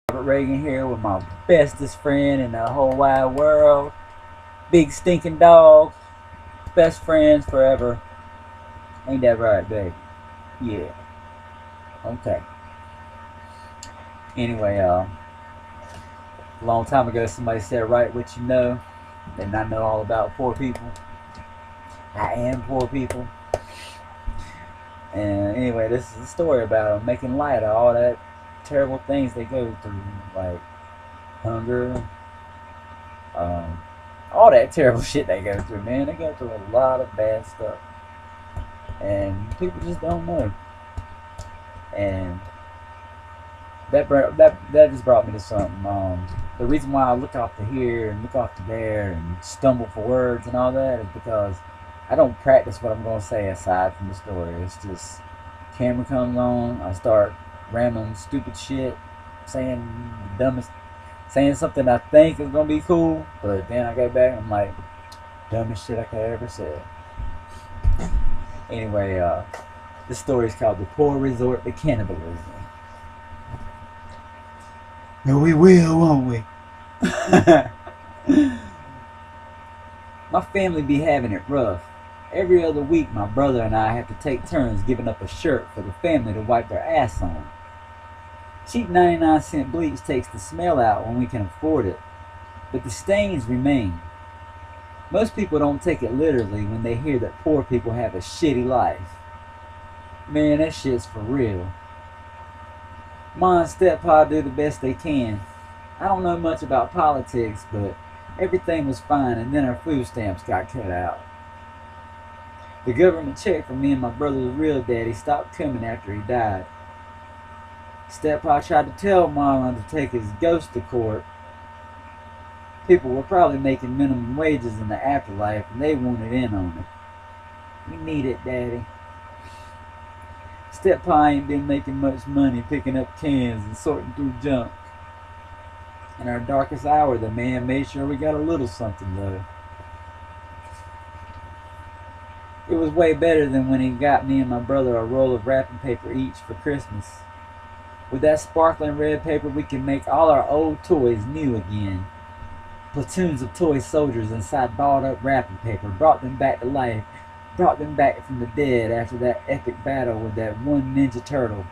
Robert Reagan here with my bestest friend in the whole wide world. Big stinking dog. Best friends forever. Ain't that right, baby? Yeah. Okay. Anyway, a long time ago somebody said, write what you know. And I know all about poor people. I am poor people. And anyway, this is a story about making light of all that terrible things they go through, like hunger, um, all that terrible shit they go through, man. They go through a lot of bad stuff. And people just don't know. And that just brought me to something. The reason why I look off to here and look off to there and stumble for words and all that is because I don't practice what I'm going to say aside from the story. It's just camera comes on, I start rambling stupid shit, saying the dumbest, saying something I think is going to be cool, but then I go back and I'm like, dumbest shit I could ever say. Anyway, this story is called The Poor Resort to Cannibalism. No, we will, won't we? My family be having it rough. Every other week, my brother and I have to take turns giving up a shirt for the family to wipe their ass on. Cheap 99-cent bleach takes the smell out when we can afford it, but the stains remain. Most people don't take it literally when they hear that poor people have a shitty life. Man, that shit's for real. Ma and steppa do the best they can. I don't know much about politics, but everything was fine, and then our food stamps got cut out. The government check for me and my brother's real daddy stopped coming after he died. Steppa tried to tell Mama to take his ghost to court. People were probably making minimum wages in the afterlife, and they wanted in on it. We need it, Daddy. Steppa ain't been making much money picking up cans and sorting through junk. In our darkest hour, the man made sure we got a little something, though. It was way better than when he got me and my brother a roll of wrapping paper each for Christmas. With that sparkling red paper, we can make all our old toys new again. Platoons of toy soldiers inside balled up wrapping paper brought them back to life, brought them back from the dead after that epic battle with that one Ninja Turtle.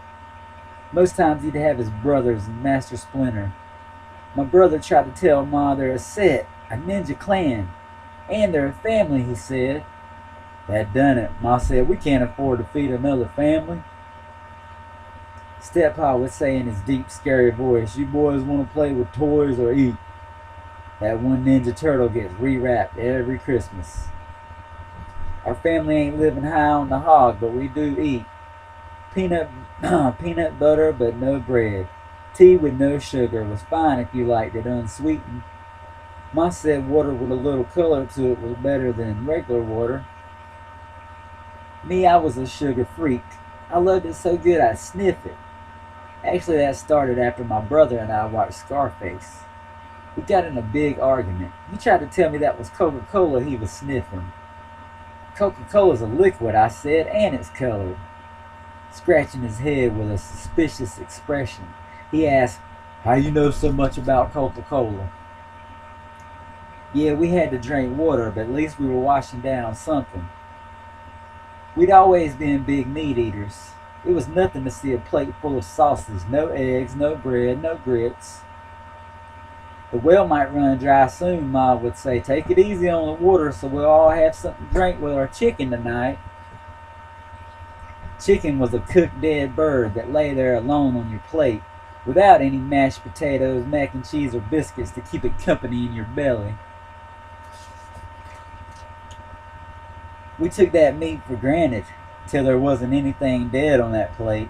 Most times he'd have his brothers and Master Splinter. My brother tried to tell Ma they're a set, a ninja clan, and they're a family, he said. That done it. Ma said, we can't afford to feed another family. Steppa would say in his deep, scary voice, you boys want to play with toys or eat? That one Ninja Turtle gets rewrapped every Christmas. Our family ain't living high on the hog, but we do eat. Peanut butter, but no bread. Tea with no sugar was fine if you liked it unsweetened. Ma said water with a little color to it was better than regular water. Me, I was a sugar freak. I loved it so good I'd sniff it. Actually, that started after my brother and I watched Scarface. We got in a big argument. He tried to tell me that was Coca-Cola he was sniffing. Coca-Cola's a liquid, I said, and it's colored. Scratching his head with a suspicious expression, he asked, how you know so much about Coca-Cola? Yeah, we had to drink water, but at least we were washing down something. We'd always been big meat eaters. It was nothing to see a plate full of sausage, no eggs, no bread, no grits. The well might run dry soon, Ma would say. Take it easy on the water so we'll all have something to drink with our chicken tonight. Chicken was a cooked dead bird that lay there alone on your plate, without any mashed potatoes, mac and cheese, or biscuits to keep it company in your belly. We took that meat for granted, till there wasn't anything dead on that plate.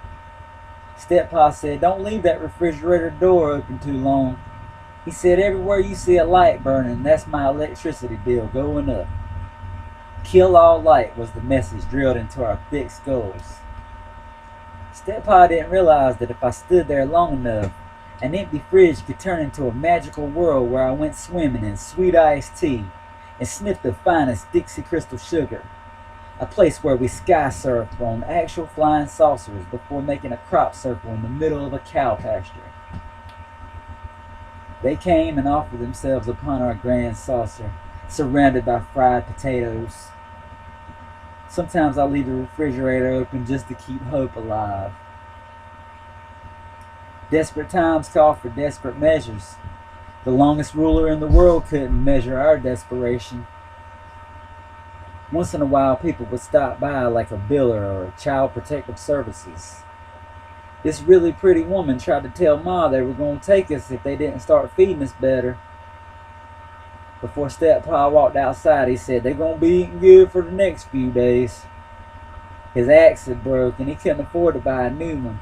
Steppa said, don't leave that refrigerator door open too long. He said, everywhere you see a light burning, that's my electricity bill going up. Kill all light was the message drilled into our thick skulls. Steppa didn't realize that if I stood there long enough, an empty fridge could turn into a magical world where I went swimming in sweet iced tea and sniffed the finest Dixie crystal sugar. A place where we sky surfed on actual flying saucers before making a crop circle in the middle of a cow pasture. They came and offered themselves upon our grand saucer, surrounded by fried potatoes. Sometimes I leave the refrigerator open just to keep hope alive. Desperate times call for desperate measures. The longest ruler in the world couldn't measure our desperation. Once in a while, people would stop by like a biller or Child Protective Services. This really pretty woman tried to tell Ma they were going to take us if they didn't start feeding us better. Before Step-Pa walked outside, he said they're going to be eating good for the next few days. His axe had broke and he couldn't afford to buy a new one.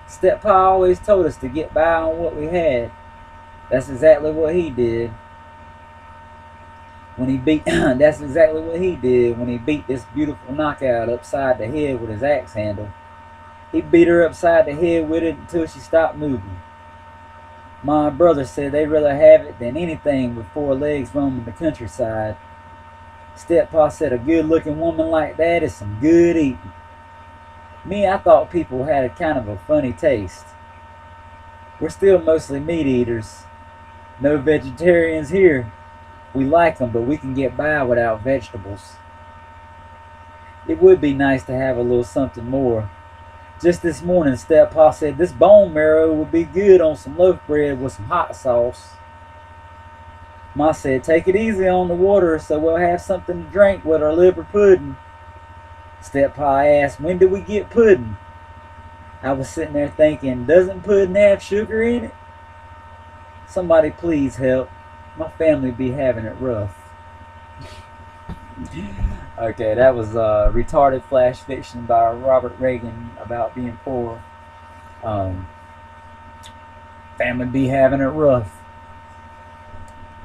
Step-Pa always told us to get by on what we had. That's exactly what he did. That's exactly what he did when he beat this beautiful knockout upside the head with his axe handle. He beat her upside the head with it until she stopped moving. My brother said they'd rather have it than anything with four legs roaming the countryside. Step-Pa said a good-looking woman like that is some good eating. Me, I thought people had a kind of a funny taste. We're still mostly meat eaters. No vegetarians here. We like them, but we can get by without vegetables. It would be nice to have a little something more. Just this morning, Step-Pa said this bone marrow would be good on some loaf bread with some hot sauce. Ma said, take it easy on the water so we'll have something to drink with our liver pudding. Step-Pa asked, when do we get pudding? I was sitting there thinking, doesn't pudding have sugar in it? Somebody please help. My family be having it rough. Okay, that was retarded flash fiction by Robert Reagan about being poor. Family be having it rough.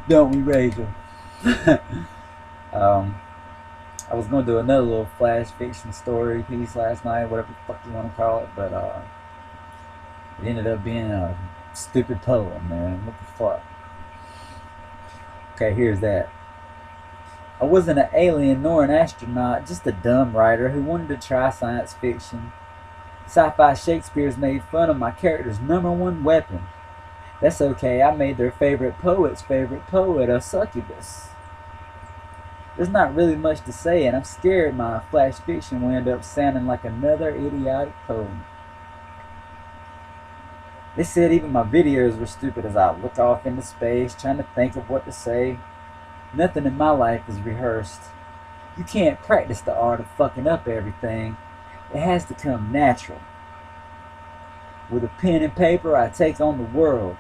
Don't we, Rachel? I was going to do another little flash fiction story piece last night, whatever the fuck you want to call it, but it ended up being a stupid poem, man. What the fuck? Okay, here's that. I wasn't an alien nor an astronaut, just a dumb writer who wanted to try science fiction. Sci-fi Shakespeare's made fun of my character's #1 weapon. That's okay, I made their favorite poet's favorite poet a succubus. There's not really much to say, and I'm scared my flash fiction will end up sounding like another idiotic poem. They said even my videos were stupid as I look off into space, trying to think of what to say. Nothing in my life is rehearsed. You can't practice the art of fucking up everything. It has to come natural. With a pen and paper, I take on the world.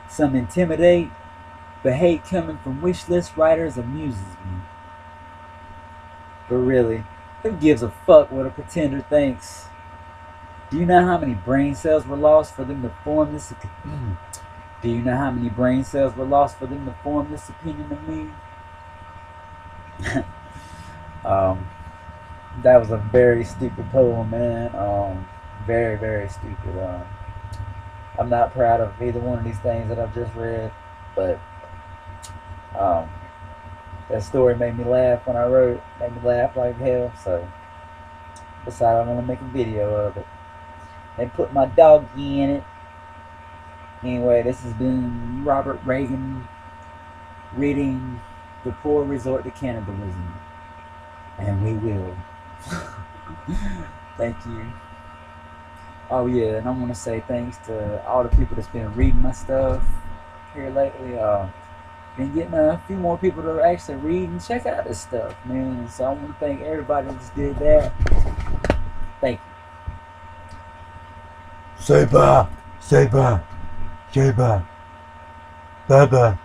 Some intimidate, but hate coming from wish list writers amuses me. But really, who gives a fuck what a pretender thinks? Do you know how many brain cells were lost for them to form this? Do you know how many brain cells were lost for them to form this opinion of me? That was a very stupid poem, man. Very, very stupid. I'm not proud of either one of these things that I've just read, but that story made me laugh when I wrote it. Made me laugh like hell, so decided I want to make a video of it and put my doggy in it. Anyway, this has been Robert Reagan reading The Poor Resort to Cannibalism. And we will. Thank you. Oh yeah, and I want to say thanks to all the people that's been reading my stuff here lately. Been getting a few more people that are actually read and check out this stuff, man. So I want to thank everybody that just did that. Thank you. Say bye. Say bye. Say bye. Bye bye.